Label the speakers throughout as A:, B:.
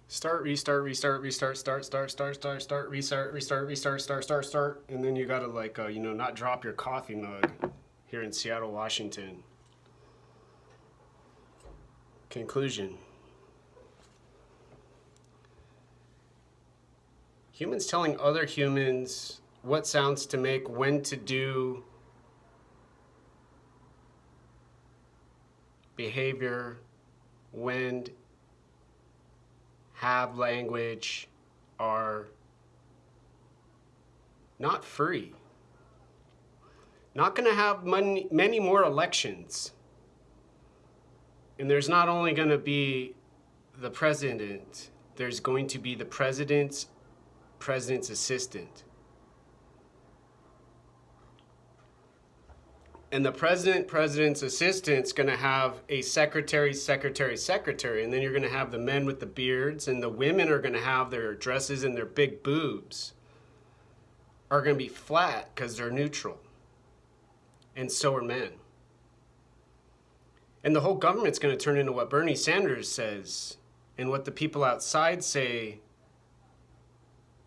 A: Start, restart, restart, restart, start, and then you gotta like not drop your coffee mug here in Seattle, Washington. Conclusion. Humans telling other humans what sounds to make, when to do, behavior, when, have language, are not free. Not going to have many more elections. And there's not only going to be the president, there's going to be the president's assistant. And the president's assistant's going to have a secretary. And then you're going to have the men with the beards, and the women are going to have their dresses, and their big boobs are going to be flat because they're neutral. And so are men. And the whole government's going to turn into what Bernie Sanders says and what the people outside say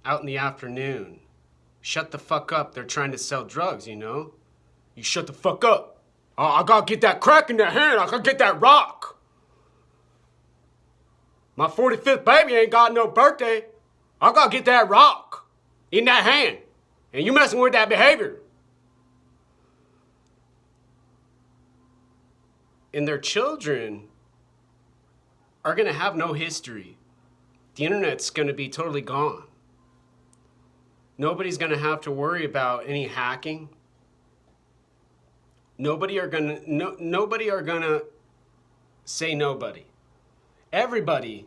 A: out in the afternoon. Shut the fuck up. They're trying to sell drugs, you know? You shut the fuck up. I gotta get that crack in that hand. I gotta get that rock. My 45th baby ain't got no birthday. I gotta get that rock in that hand. And you messing with that behavior. And their children are gonna have no history. The internet's gonna be totally gone. Nobody's gonna have to worry about any hacking. Nobody are gonna say nobody. Everybody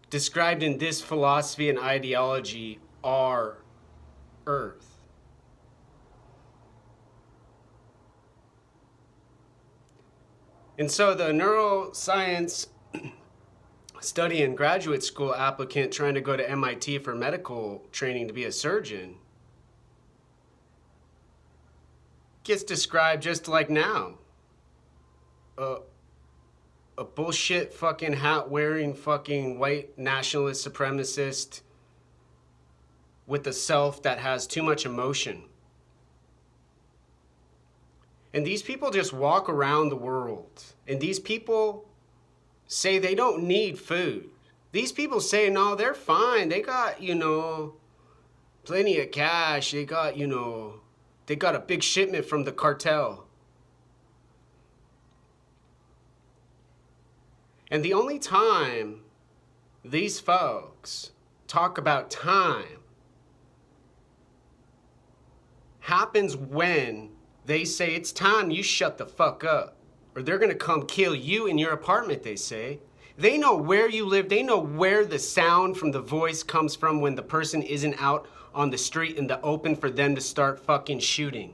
A: described in this philosophy and ideology are Earth. And so the neuroscience study and graduate school applicant trying to go to MIT for medical training to be a surgeon gets described just like now. A bullshit fucking hat wearing fucking white nationalist supremacist with a self that has too much emotion. And these people just walk around the world. And these people say they don't need food. These people say, no, they're fine. They got, plenty of cash. They got, they got a big shipment from the cartel. And the only time these folks talk about time happens when they say, it's time you shut the fuck up, or they're gonna come kill you in your apartment, they say. They know where you live. They know where the sound from the voice comes from when the person isn't out on the street in the open for them to start fucking shooting,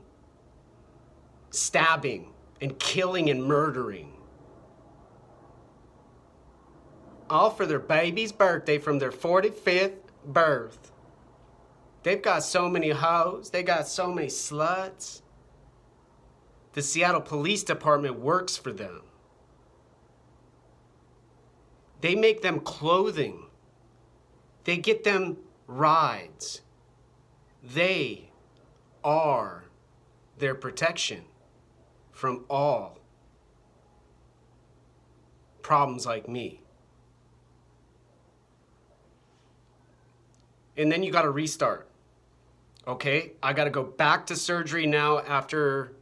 A: stabbing, and killing and murdering. All for their baby's birthday from their 45th birth. They've got so many hoes. They got so many sluts. The Seattle Police Department works for them. They make them clothing. They get them rides. They are their protection from all problems like me. And then you got to restart. Okay? I got to go back to surgery now after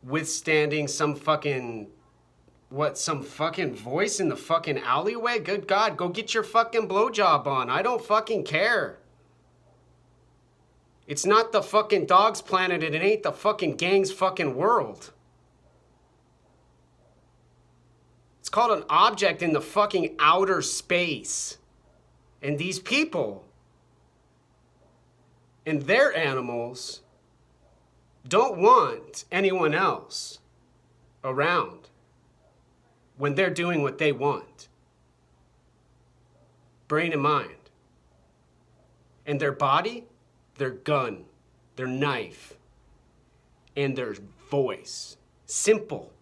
A: withstanding some fucking voice in the fucking alleyway? Good God, go get your fucking blowjob on. I don't fucking care. It's not the fucking dog's planet and it ain't the fucking gang's fucking world. It's called an object in the fucking outer space. And these people and their animals don't want anyone else around when they're doing what they want. Brain and mind. And their body, their gun, their knife, and their voice. Simple.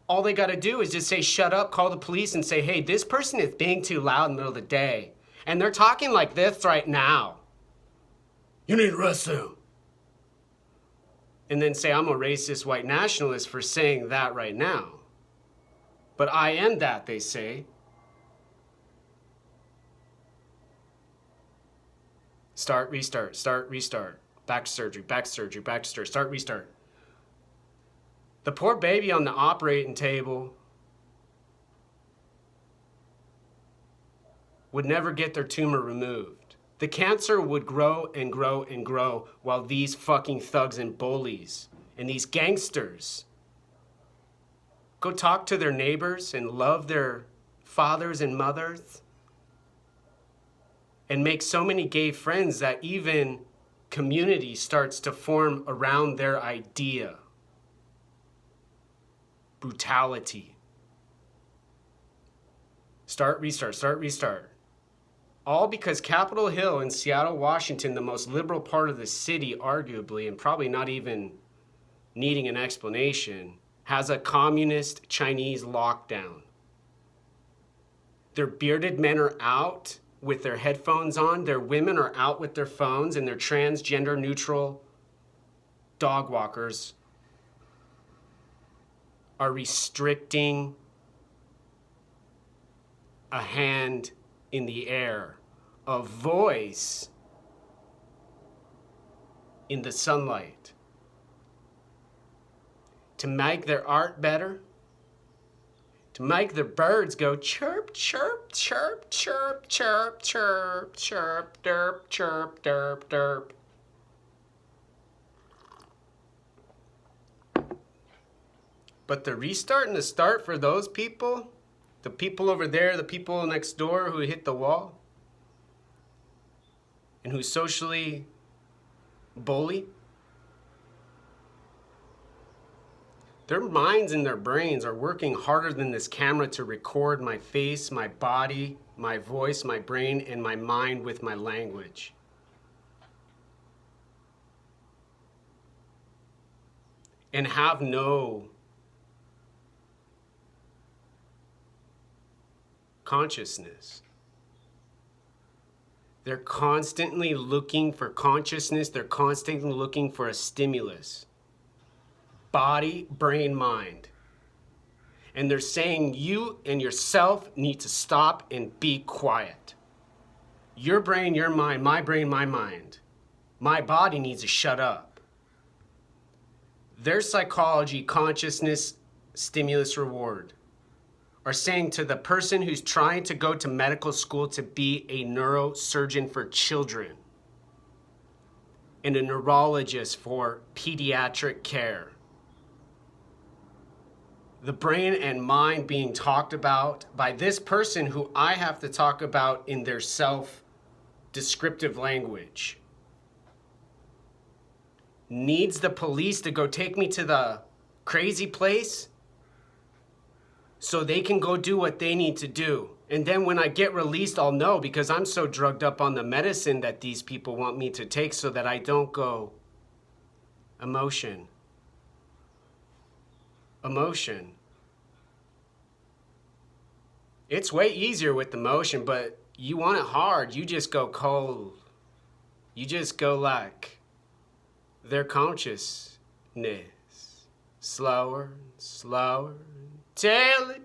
A: All they got to do is just say, shut up, call the police and say, hey, this person is being too loud in the middle of the day. And they're talking like this right now. You need to arrest them. And then say, I'm a racist white nationalist for saying that right now. But I am that, they say. Start, restart, start, restart. Back to surgery, back to surgery, back to surgery, start, restart. The poor baby on the operating table would never get their tumor removed. The cancer would grow and grow and grow while these fucking thugs and bullies and these gangsters go talk to their neighbors and love their fathers and mothers and make so many gay friends that even community starts to form around their idea. Brutality. Start, restart, start, restart. All because Capitol Hill in Seattle, Washington, the most liberal part of the city, arguably, and probably not even needing an explanation, has a communist Chinese lockdown. Their bearded men are out with their headphones on. Their women are out with their phones, and their transgender neutral dog walkers are restricting a hand in the air, a voice in the sunlight. To make their art better, to make the birds go chirp, chirp, chirp, chirp, chirp, chirp, chirp, derp, chirp, derp, derp. But the restart and the start for those people, the people over there, the people next door who hit the wall and who socially bully, their minds and their brains are working harder than this camera to record my face, my body, my voice, my brain, and my mind with my language. And have no consciousness. They're constantly looking for consciousness. They're constantly looking for a stimulus. Body, brain, mind. And they're saying you and yourself need to stop and be quiet. Your brain, your mind, my brain, my mind. My body needs to shut up. Their psychology, consciousness, stimulus, reward are saying to the person who's trying to go to medical school to be a neurosurgeon for children and a neurologist for pediatric care. The brain and mind being talked about by this person who I have to talk about in their self-descriptive language needs the police to go take me to the crazy place so they can go do what they need to do. And then when I get released, I'll know, because I'm so drugged up on the medicine that these people want me to take so that I don't go emotion. Emotion. It's way easier with emotion, but you want it hard. You just go cold. You just go like their consciousness. Slower and slower till it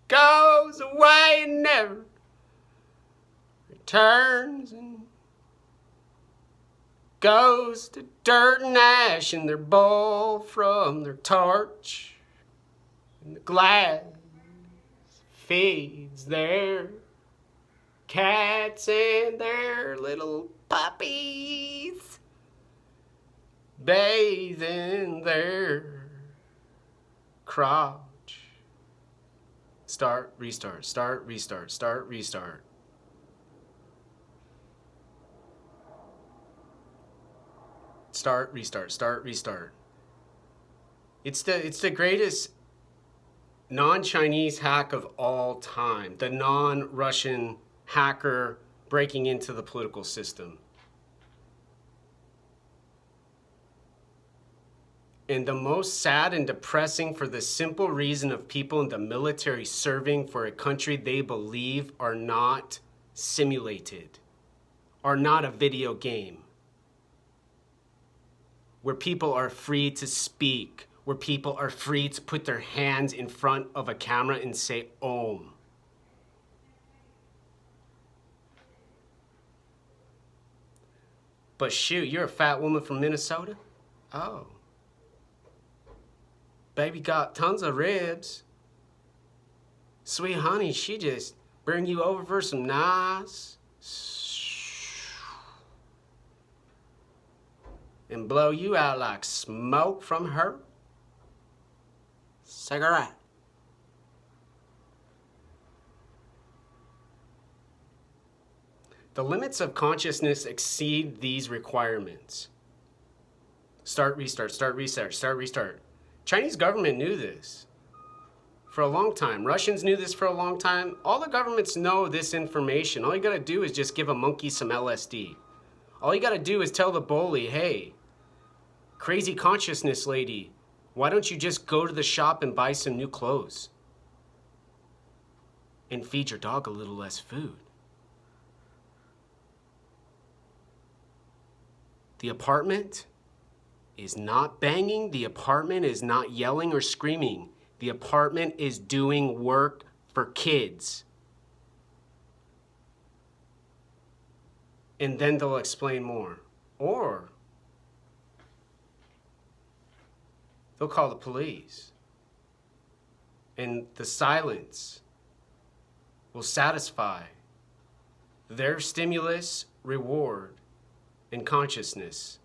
A: goes away and never returns and goes to dirt and ash in their bowl from their torch, and the glass feeds their cats and their little puppies, bathe in their crotch. Start, restart, start, restart, start, restart. Start, restart, start, restart. It's the greatest non-Chinese hack of all time. The non-Russian hacker breaking into the political system. And the most sad and depressing for the simple reason of people in the military serving for a country they believe are not simulated, are not a video game, where people are free to speak, where people are free to put their hands in front of a camera and say Om. But shoot, you're a fat woman from Minnesota? Oh. Baby got tons of ribs. Sweet honey, she just bring you over for some nice and blow you out like smoke from her cigarette. The limits of consciousness exceed these requirements. Start, restart, start, restart, start, restart. Chinese government knew this for a long time. Russians knew this for a long time. All the governments know this information. All you gotta do is just give a monkey some LSD. All you gotta do is tell the bully, hey, crazy consciousness lady, why don't you just go to the shop and buy some new clothes? And feed your dog a little less food. The apartment is not banging. The apartment is not yelling or screaming. The apartment is doing work for kids. And then they'll explain more. Or they'll call the police. And the silence will satisfy their stimulus, reward, and consciousness.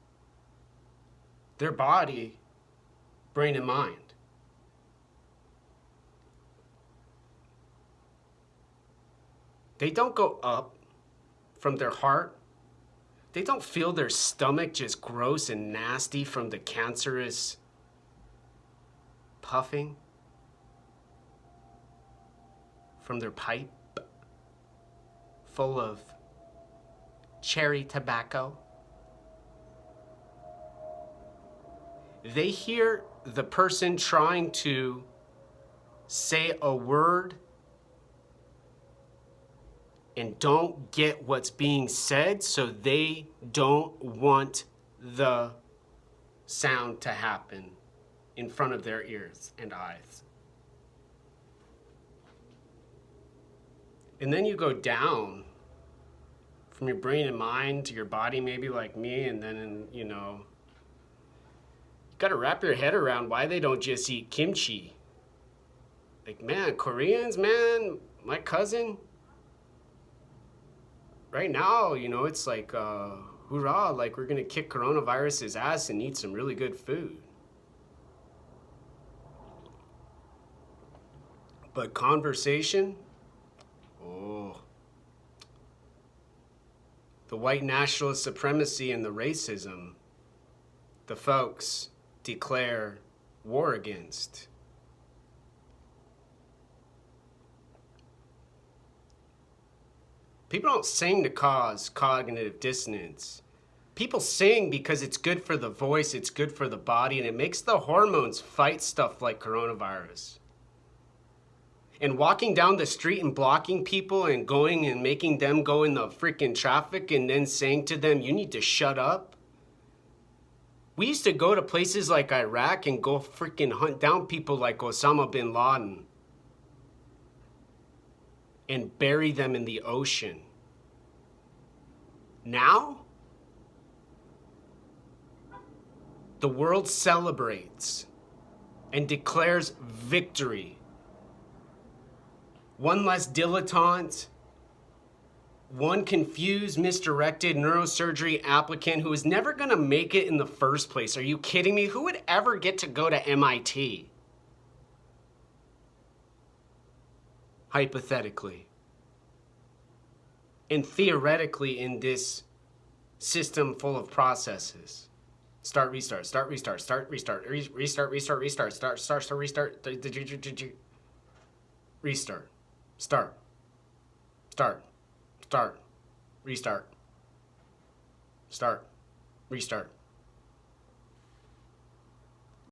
A: Their body, brain, and mind. They don't go up from their heart. They don't feel their stomach just gross and nasty from the cancerous puffing from their pipe full of cherry tobacco. They hear the person trying to say a word and don't get what's being said, so they don't want the sound to happen in front of their ears and eyes. And then you go down from your brain and mind to your body, maybe like me, and then, got to wrap your head around why they don't just eat kimchi. Like, man, Koreans, man, my cousin, right now, it's like, hoorah, like we're going to kick coronavirus's ass and eat some really good food. But conversation, oh, the white nationalist supremacy and the racism, the folks declare war against. People don't sing to cause cognitive dissonance. People sing because it's good for the voice, it's good for the body, and it makes the hormones fight stuff like coronavirus. And walking down the street and blocking people and going and making them go in the freaking traffic and then saying to them, you need to shut up. We used to go to places like Iraq and go freaking hunt down people like Osama bin Laden and bury them in the ocean. Now, the world celebrates and declares victory. One less dilettante, one confused, misdirected neurosurgery applicant who is never going to make it in the first place. Are you kidding me? Who would ever get to go to MIT? Hypothetically. And theoretically in this system full of processes. Start, restart, start, restart, start, restart, restart, restart, restart, start, restart, restart, start, start, restart, start, restart.